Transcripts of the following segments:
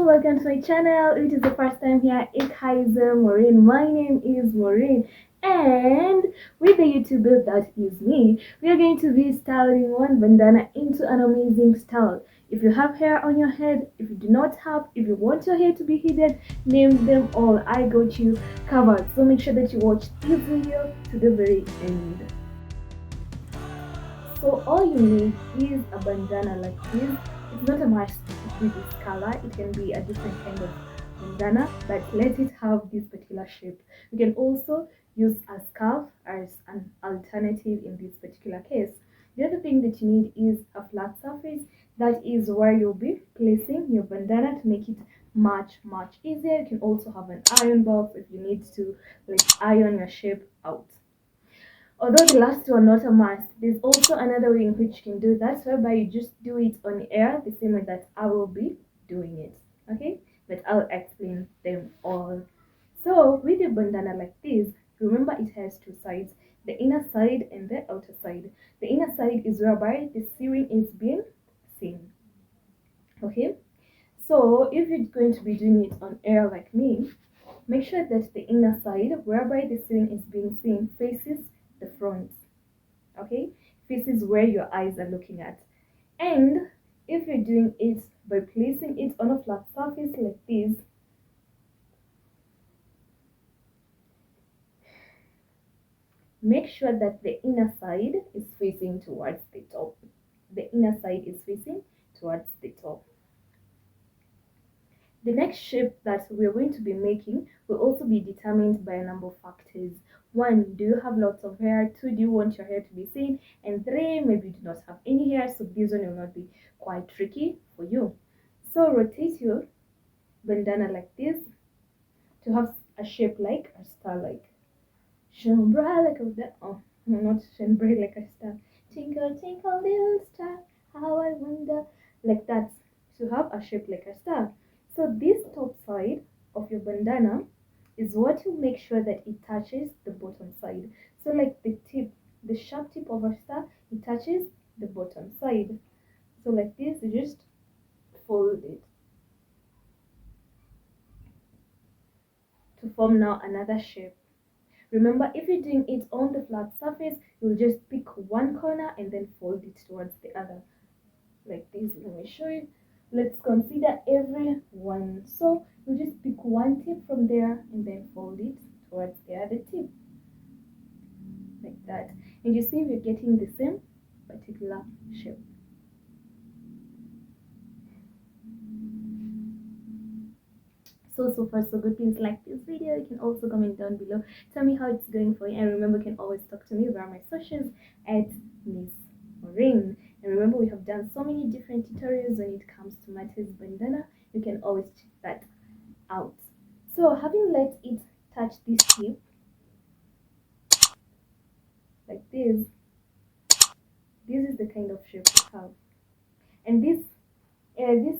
welcome to my channel. If it is the first time here, Maureen. My name is Maureen, and with the YouTuber that is me, we are going to be styling one bandana into an amazing style. If you have hair on your head, if you do not have, if you want your hair to be hidden, name them all. I got you covered. So make sure that you watch this video to the very end. So all you need is a bandana like this. It's not a must to be this color. It can be a different kind of bandana, but let it have this particular shape. You can also use a scarf as an alternative in this particular case. The other thing that you need is a flat surface. That is where you'll be placing your bandana to make it much easier. You can also have an iron box if you need to like iron your shape out. Although the last two are not a must, there's also another way in which you can do that, whereby you just do it on air the same way that I will be doing it. Okay? But I'll explain them all. So with a bandana like this, remember it has two sides, the inner side and the outer side. The inner side is whereby the sewing is being seen. Okay? So if you're going to be doing it on air like me, make sure that the inner side, whereby the sewing is being seen, faces the front. Okay, this is where your eyes are looking at. And if you're doing it by placing it on a flat surface like this, make sure that the inner side is facing towards the top. The inner side is facing towards the top. The next shape that we're going to be making will also be determined by a number of factors. 1, do you have lots of hair? 2, do you want your hair to be seen? And 3, maybe you do not have any hair, so this one will not be quite tricky for you. So rotate your bandana like this to have a shape like a star, like shine bright like a oh no, not shine bright like a star. Twinkle twinkle little star, how I wonder, like that, to have a shape like a star. So this top side of your bandana is what you make sure that it touches the bottom side. So like the tip, the sharp tip of a star, it touches the bottom side. So like this, you just fold it to form now another shape. Remember, if you're doing it on the flat surface, you'll just pick one corner and then fold it towards the other. Like this, let me show you. Let's consider every one. So you just pick one tip from there and then fold it towards the other tip. Like that. And you see we're getting the same particular shape. So far so good. Please like this video. You can also comment down below, tell me how it's going for you, and remember you can always talk to me via my socials at Miss Maureen. And remember, we have done so many different tutorials when it comes to matters bandana. You can always check that out. So having let it touch this tip like this is the kind of shape we have. And this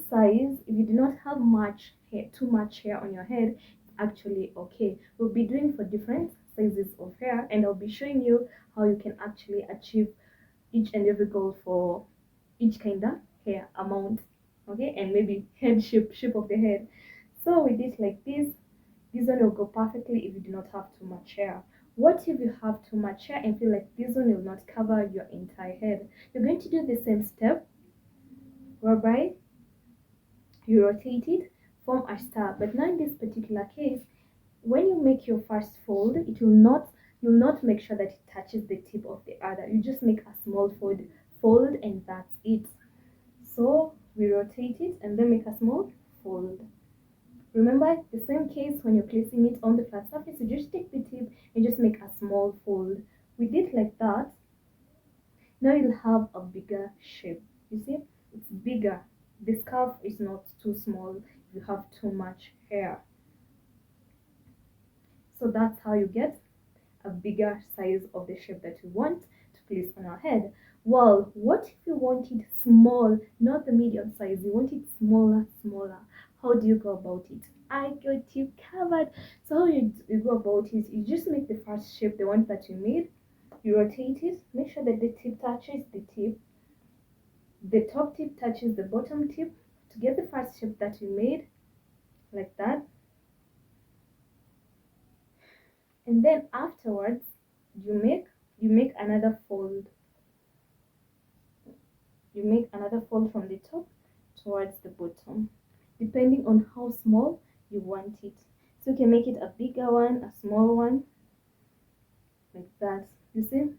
size, if you do not have much hair, too much hair on your head, it's actually okay. We'll be doing for different sizes of hair, and I'll be showing you how you can actually achieve each and every goal for each kind of hair amount, okay, and maybe head shape of the head. So with it like this one will go perfectly if you do not have too much hair. What if you have too much hair and feel like this one will not cover your entire head? You're going to do the same step, whereby you rotate it, form a star. But now in this particular case, when you make your first fold, you'll not make sure that it touches the tip of the other. You just make a small fold and that's it. So we rotate it and then make a small fold. Remember the same case when you're placing it on the flat surface, you just take the tip and just make a small fold. We did like that. Now you'll have a bigger shape. You see, it's bigger. The scarf is not too small if you have too much hair. So that's how you get a bigger size of the shape that we want to place on our head. Well, what if you want it small, not the medium size, you want it smaller? How do you go about it? I got you covered. So how you go about it, you just make the first shape, the one that you made, you rotate it, make sure that the tip touches the tip, the top tip touches the bottom tip to get the first shape that we made. like that. And then afterwards you make another fold. You make another fold from the top towards the bottom, depending on how small you want it. So you can make it a bigger one, a small one, like that. You see,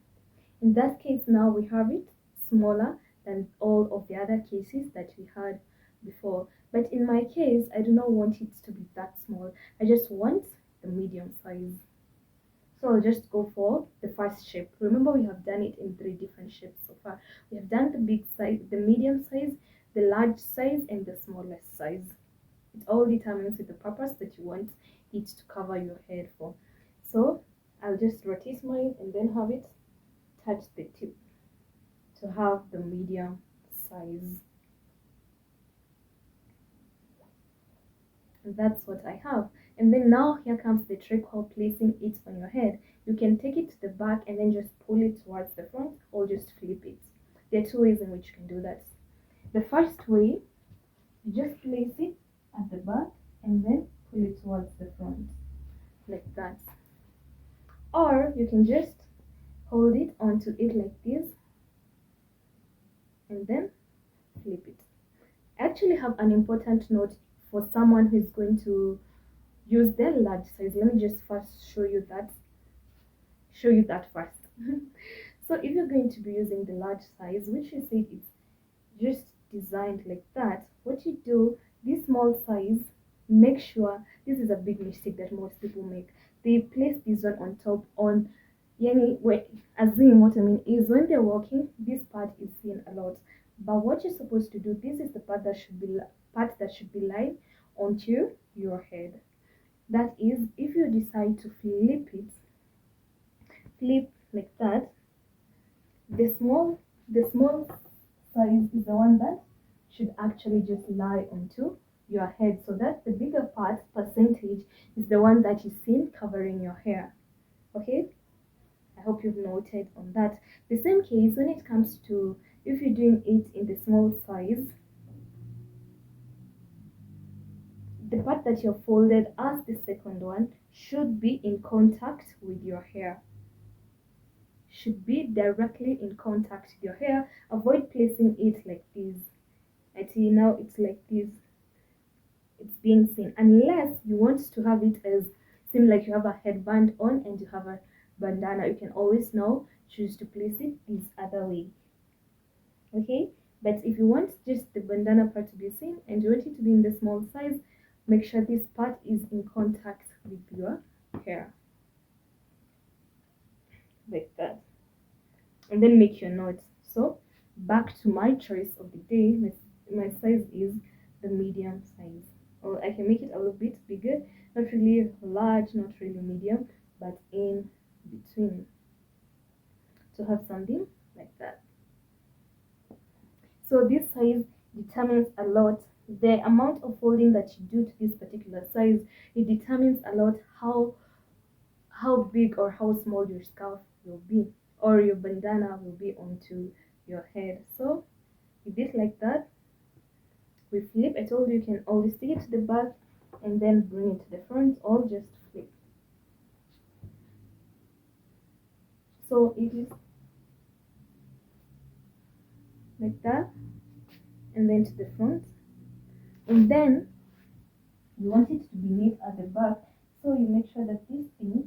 in that case now we have it smaller than all of the other cases that we had before. But in my case, I do not want it to be that small. I just want the medium size. So I'll just go for the first shape. Remember, we have done it in 3 different shapes so far. We have done the big size, the medium size, the large size, and the smallest size. It all determines with the purpose that you want it to cover your head for. So I'll just rotate mine and then have it touch the tip to have the medium size. And that's what I have. And then now here comes the trick while placing it on your head. You can take it to the back and then just pull it towards the front, or just flip it. There are 2 ways in which you can do that. The first way, you just place it at the back and then pull it towards the front, like that. Or you can just hold it onto it like this and then flip it. I actually have an important note for someone who is going to use their large size. Let me just first show you that first. So if you're going to be using the large size, which you said is just designed like that, what you do, this small size, make sure, this is a big mistake that most people make, they place this one on top on yani, as in, what I mean is, when they're walking, this part is seen a lot. But what you're supposed to do, this is the part that should be lying onto your head. That is, if you decide to flip like that, the small size is the one that should actually just lie onto your head, so that the bigger part percentage is the one that is seen covering your hair. Okay, I hope you've noted on that. The same case when it comes to, if you're doing it in the small size, the part that you're folded as the second one should be in contact with your hair. Should be directly in contact with your hair. Avoid placing it like this. I see now it's like this. It's being seen. Unless you want to have it as seem like you have a headband on and you have a bandana, you can always now choose to place it this other way. Okay? But if you want just the bandana part to be seen and you want it to be in the small size, make sure this part is in contact with your hair, like that. And then make your knot. So back to my choice of the day, my size is the medium size, or I can make it a little bit bigger, not really large, not really medium, but in between, to have something like that. So this size determines a lot. The amount of folding that you do to this particular size, it determines a lot how big or how small your scarf will be, or your bandana will be onto your head. So we did like that. We flip. I told you can always take it to the back and then bring it to the front, or just flip. So it is like that, and then to the front, and then you want it to be neat at the back, so you make sure that these things,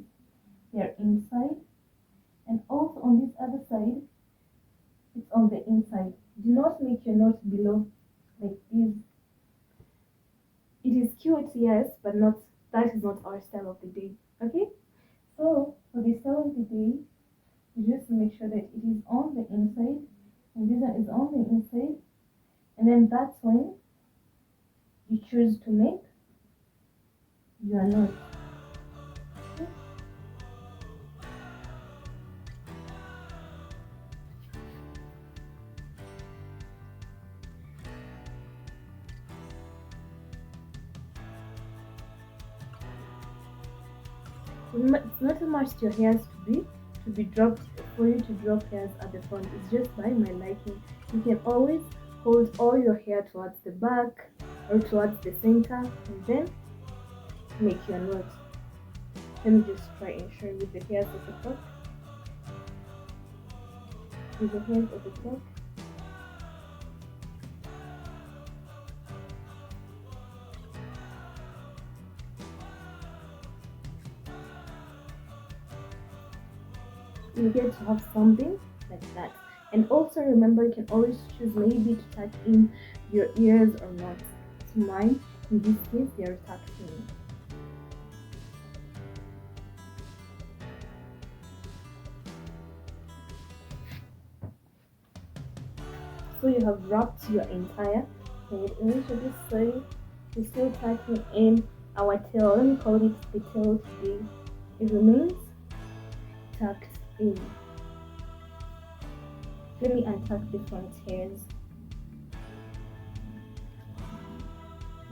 they are inside, and also on this other side it's on the inside. Do not make your knot below like this. It is cute, yes, but not, that is not our style of the day. Okay, so for the style of the day, you just make sure that it is on the inside, and this one is on the inside, and then that's when you choose to make your knot. Okay? It's not a must your hairs to be dropped, for you to drop hairs at the front. It's just by my liking. You can always hold all your hair towards the back or towards the center, and then make you a knot. Let me just try and show you with the hairs of the top. With the hairs of the top. You get to have something like that. And also remember, you can always choose maybe to tuck in your ears or not. So mine, in this case, they are tucked in. So you have wrapped your entire head. And we should just say we're still tucking in our tail. Let me call it the tail today. It remains tucked in. Let me untuck the front hairs.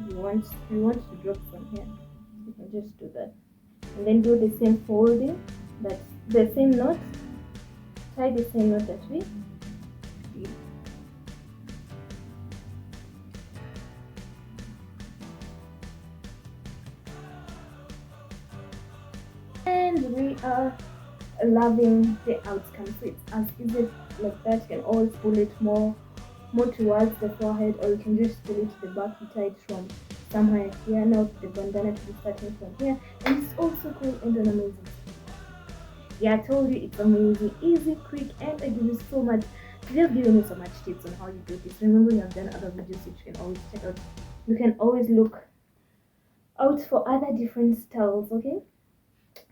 If you want to drop some hair, you can just do that. And then do the same folding, but the same knot. Tie the same knot that we did. And we are loving the outcome. So it's as easy like that. You can always pull it more towards the forehead, or you can just pull it to the back. You tie it from somewhere here. Now the bandana to be starting from here, and it's also cool and an amazing. Yeah, I told you it's amazing, easy, quick, and I give you so much. Just giving you so much tips on how you do this. Remember, you have done other videos which you can always check out. You can always look out for other different styles. Okay,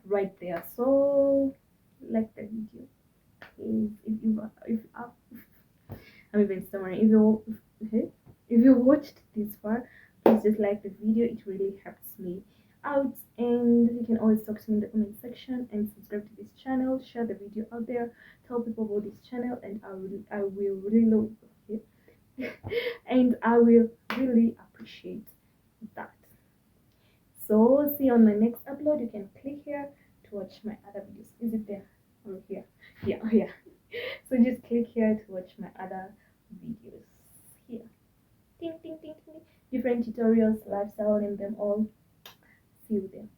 right there. So like the video. If I'm even stammering. If you watched this far, please just like the video. It really helps me out, and you can always talk to me in the comment section and subscribe to this channel. Share the video out there. Tell people about this channel, and I will really love it, and I will really appreciate that. So see you on my next upload. You can click here to watch my other videos. Is it there or here? Yeah, yeah. So just click here to watch my other videos here. Ding, ding, ding, ding. Different tutorials, lifestyle, and them all. See you there.